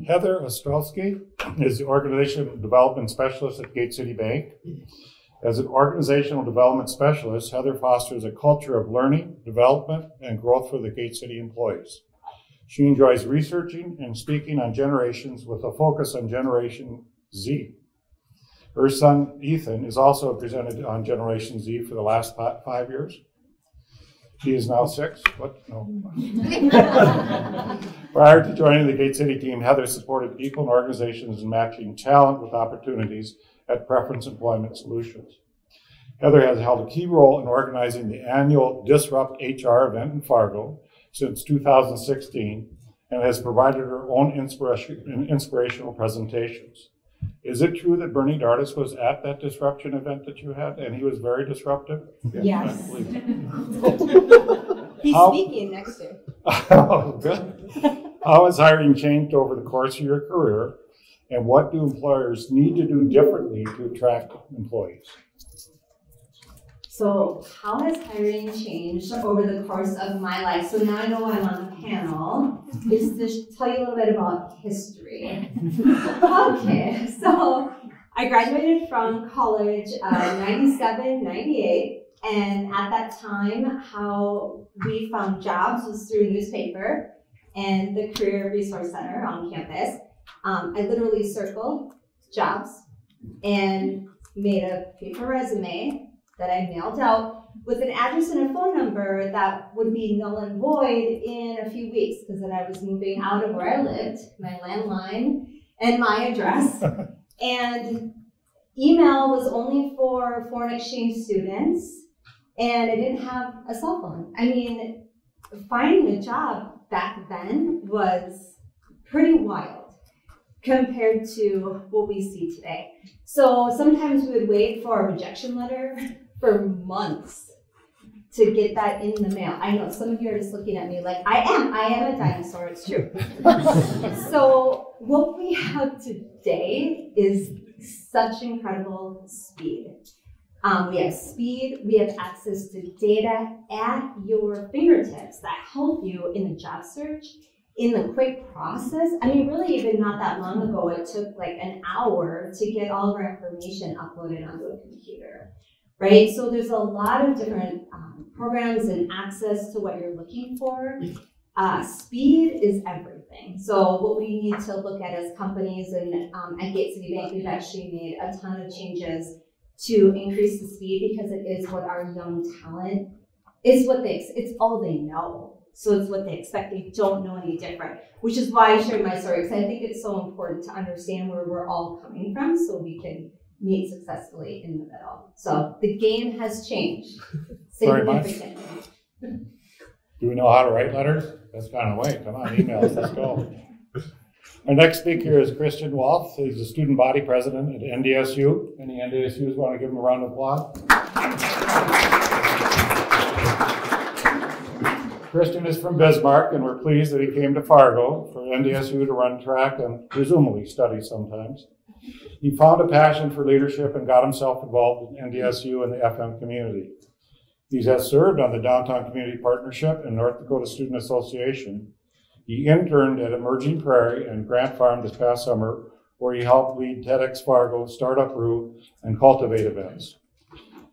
Heather Ostrowski is the Organizational Development Specialist at Gate City Bank. As an Organizational Development Specialist, Heather fosters a culture of learning, development, and growth for the Gate City employees. She enjoys researching and speaking on generations with a focus on Generation Z. Her son, Ethan, is also presented on Generation Z for the last 5 years. He is now 6. What? No. Prior to joining the Gate City team, Heather supported people and organizations in matching talent with opportunities at Preference Employment Solutions. Heather has held a key role in organizing the annual Disrupt HR event in Fargo since 2016 and has provided her own inspirational presentations. Is it true that Bernie Dardis was at that disruption event that you had, and he was very disruptive? Yes. He's speaking next year. Oh, good. How has hiring changed over the course of your career, and what do employers need to do differently to attract employees? So how has hiring changed over the course of my life? So now I know I'm on the panel. Is to tell you a little bit about history. Okay, so I graduated from college 97, 98. And at that time, how we found jobs was through a newspaper and the Career Resource Center on campus. I literally circled jobs and made a paper resume that I mailed out with an address and a phone number that would be null and void in a few weeks because then I was moving out of where I lived, my landline and my address. And email was only for foreign exchange students, and I didn't have a cell phone. I mean, finding a job back then was pretty wild compared to what we see today. So sometimes we would wait for a rejection letter for months to get that in the mail. I know some of you are just looking at me like, I am a dinosaur, it's true. So what we have today is such incredible speed. We have speed, we have access to data at your fingertips that help you in the job search, in the quick process. I mean, really even not that long ago, it took like an hour to get all of our information uploaded onto a computer, right? So there's a lot of different programs and access to what you're looking for. Speed is everything. So what we need to look at as companies, and at Gate City Bank, we've actually made a ton of changes to increase the speed because it is what our young talent is it's all they know. So it's what they expect. They don't know any different, which is why I shared my story, because I think it's so important to understand where we're all coming from so we can meet successfully in the middle. So the game has changed significantly. Do we know how to write letters? That's kind of way. Come on, emails, let's go. Our next speaker is Christian Waltz. He's the student body president at NDSU. Any NDSUs want to give him a round of applause? Christian is from Bismarck, and we're pleased that he came to Fargo for NDSU to run track and presumably study sometimes. He found a passion for leadership and got himself involved in NDSU and the FM community. He has served on the Downtown Community Partnership and North Dakota Student Association. He interned at Emerging Prairie and Grant Farm this past summer, where he helped lead TEDx Fargo, Startup Brew, and Cultivate events.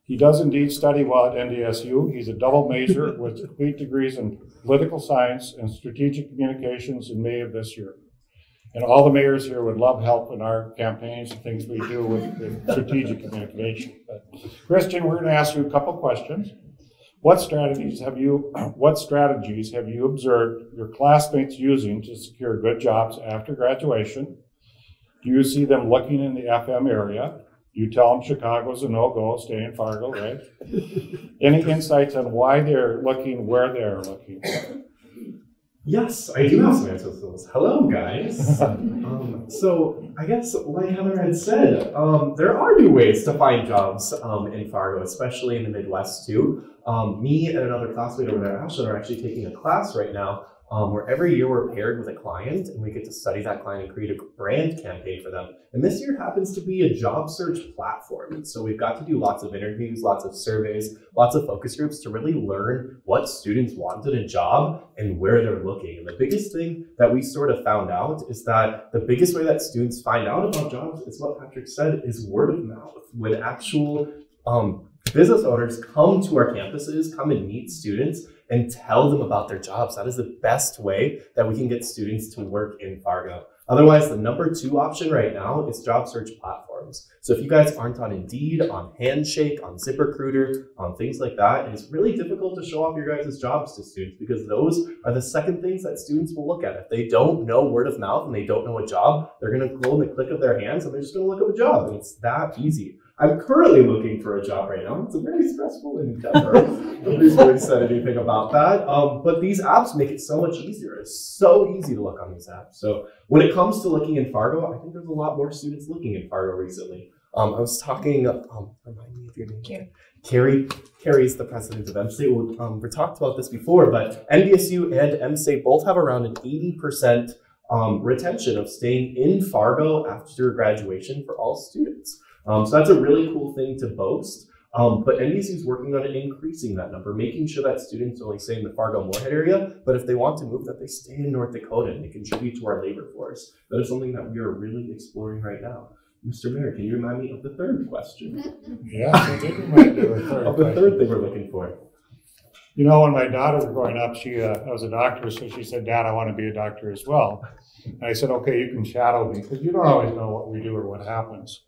He does indeed study well at NDSU. He's a double major with complete degrees in political science and strategic communications in May of this year. And all the mayors here would love help in our campaigns and things we do with strategic communication. But Christian, we're going to ask you a couple questions. What strategies have you observed your classmates using to secure good jobs after graduation? Do you see them looking in the FM area? You tell them Chicago's a no-go, stay in Fargo, right? Any insights on why they're looking, where they're looking? Yes, I do have some answers to those. Hello, guys. So I guess like Heather had said, there are new ways to find jobs in Fargo, especially in the Midwest too. Me and another classmate over there, Ashlyn, are actually taking a class right now where every year we're paired with a client and we get to study that client and create a brand campaign for them. And this year happens to be a job search platform. And so we've got to do lots of interviews, lots of surveys, lots of focus groups to really learn what students want in a job and where they're looking. And the biggest thing that we sort of found out is that the biggest way that students find out about jobs is what Patrick said, is word of mouth. When actual business owners come to our campuses, come and meet students and tell them about their jobs. That is the best way that we can get students to work in Fargo. Otherwise, the number 2 option right now is job search platforms. So if you guys aren't on Indeed, on Handshake, on ZipRecruiter, on things like that, it's really difficult to show off your guys' jobs to students because those are the second things that students will look at. If they don't know word of mouth and they don't know a job, they're going to go in the click of their hands and they're just going to look up a job. And it's that easy. I'm currently looking for a job right now. It's a very stressful endeavor. Nobody's really said anything about that. But these apps make it so much easier. It's so easy to look on these apps. So when it comes to looking in Fargo, I think there's a lot more students looking in Fargo recently. I was talking, remind me of your name. Carrie. Carrie's the president of MState. We talked about this before, but NDSU and MState both have around an 80% retention of staying in Fargo after graduation for all students. So that's a really cool thing to boast. But NDSU is working on increasing that number, making sure that students only stay in the Fargo-Moorhead area, but if they want to move, that they stay in North Dakota and they contribute to our labor force. That is something that we are really exploring right now. Mr. Mayor, can you remind me of the third question? Yeah, I did remind you of the third of the third thing we're looking for. You know, when my daughter was growing up, she was a doctor, so she said, Dad, I want to be a doctor as well. And I said, okay, you can shadow me, because you don't always know what we do or what happens.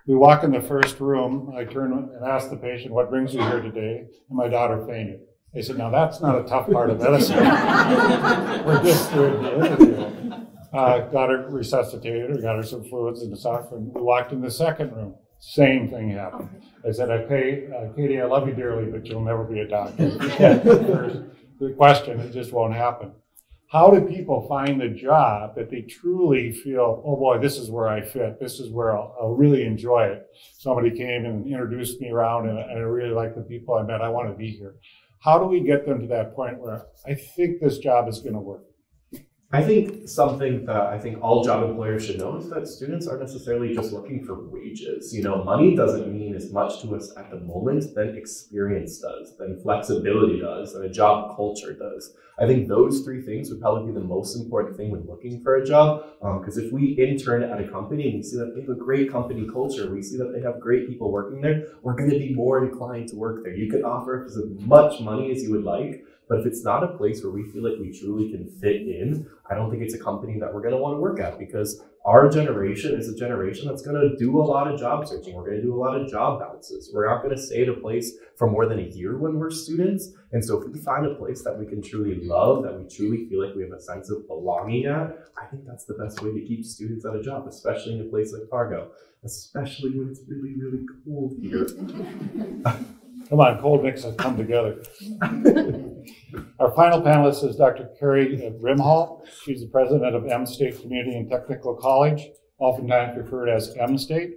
We walk in the first room, I turn and ask the patient, what brings you here today? And my daughter fainted. I said, now that's not a tough part of medicine. We're just doing the interview. Got her resuscitated, got her some fluids and stuff, and we walked in the second room. Same thing happened. I said, okay, Katie, I love you dearly, but you'll never be a doctor. The question, it just won't happen. How do people find the job that they truly feel, oh boy, this is where I fit, this is where I'll really enjoy it? Somebody came and introduced me around and I really like the people I met, I want to be here. How do we get them to that point where I think this job is going to work? I think something that I think all job employers should know is that students aren't necessarily just looking for wages. You know, money doesn't mean as much to us at the moment than experience does, than flexibility does, than a job culture does. I think those 3 things would probably be the most important thing when looking for a job. Because if we intern at a company and we see that they have a great company culture, we see that they have great people working there, we're going to be more inclined to work there. You can offer as much money as you would like, but if it's not a place where we feel like we truly can fit in, I don't think it's a company that we're going to want to work at, because our generation is a generation that's going to do a lot of job searching. We're going to do a lot of job bounces. We're not going to stay at a place for more than a year when we're students. And so if we find a place that we can truly love, that we truly feel like we have a sense of belonging at, I think that's the best way to keep students at a job, especially in a place like Fargo, especially when it's really, really cold here. Come on, cold mix has come together. Our final panelist is Dr. Carrie Brimhall. She's the president of MState Community and Technical College, oftentimes referred as MState.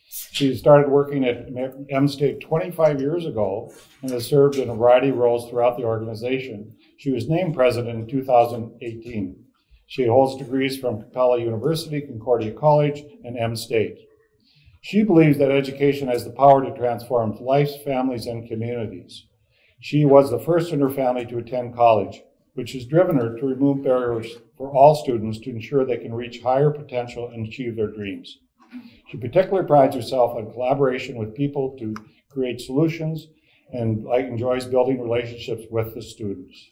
She started working at MState 25 years ago and has served in a variety of roles throughout the organization. She was named president in 2018. She holds degrees from Capella University, Concordia College, and MState. She believes that education has the power to transform lives, families, and communities. She was the first in her family to attend college, which has driven her to remove barriers for all students to ensure they can reach higher potential and achieve their dreams. She particularly prides herself on collaboration with people to create solutions and enjoys building relationships with the students.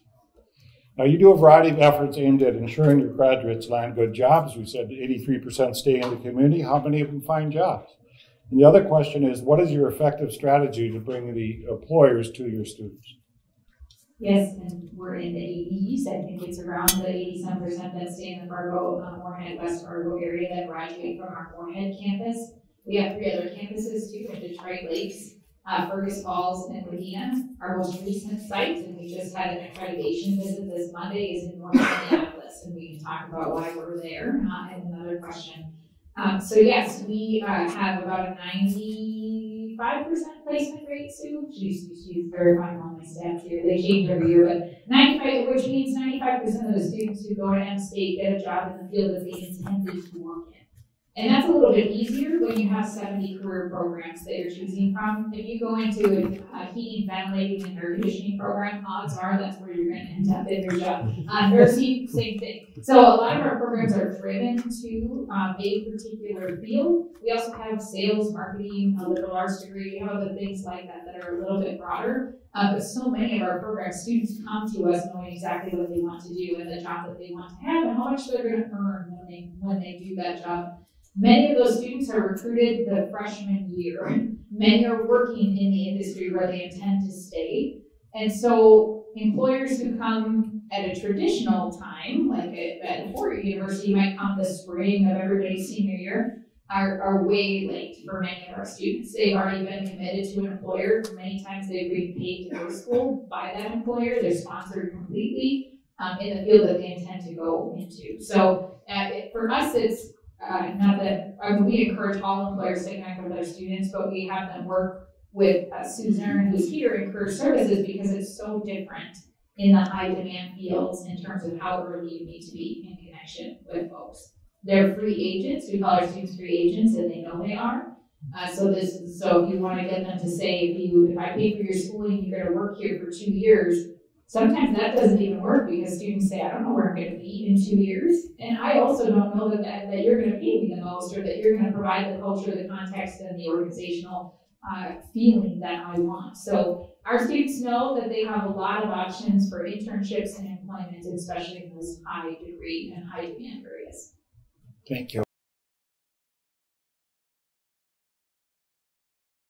Now, you do a variety of efforts aimed at ensuring your graduates land good jobs. We said 83% stay in the community. How many of them find jobs? And the other question is, what is your effective strategy to bring the employers to your students? Yes, and we're in the 80s. I think it's around the 87% that stay in the Fargo, Moorhead, West Fargo area that graduate from our Moorhead campus. We have 3 other campuses too, in Detroit Lakes, Fergus Falls, and Medina. Our most recent site, and we just had an accreditation visit this Monday, is in North Minneapolis, and we can talk about why we're there in another question. So yes, we have about a 90% 95% placement rate, Sue. She's verifying all my stats here. They change every year, but 95, which means 95% of the students who go to M State get a job in the field that they intended to work in. And that's a little bit easier when you have 70 career programs that you're choosing from. If you go into a heating, ventilating, and air conditioning program, odds are that's where you're going to end up in your job. Nursing, same thing. So a lot of our programs are driven to a particular field. We also have sales, marketing, a liberal arts degree. We have other things like that that are a little bit broader. But so many of our programs, students come to us knowing exactly what they want to do and the job that they want to have and how much they're going to earn when they do that job. Many of those students are recruited the freshman year. Many are working in the industry where they intend to stay. And so employers who come at a traditional time, like at a four-year university, might come the spring of everybody's senior year, are way late for many of our students. They've already been committed to an employer. Many times they've been paid to go to school by that employer. They're sponsored completely in the field that they intend to go into. So for us, it's not that we encourage all employers to connect with their students, but we have them work with Susan, who's here in career services, because it's so different in the high demand fields in terms of how early you need to be in connection with folks. They're free agents. We call our students free agents, and they know they are. So if you want to get them to say, if I pay for your schooling, you're going to work here for 2 years. Sometimes that doesn't even work because students say, I don't know where I'm going to be in 2 years. And I also don't know that you're going to pay me the most or that you're going to provide the culture, the context, and the organizational feeling that I want. So our students know that they have a lot of options for internships and employment, especially in those high degree and high demand areas. Thank you.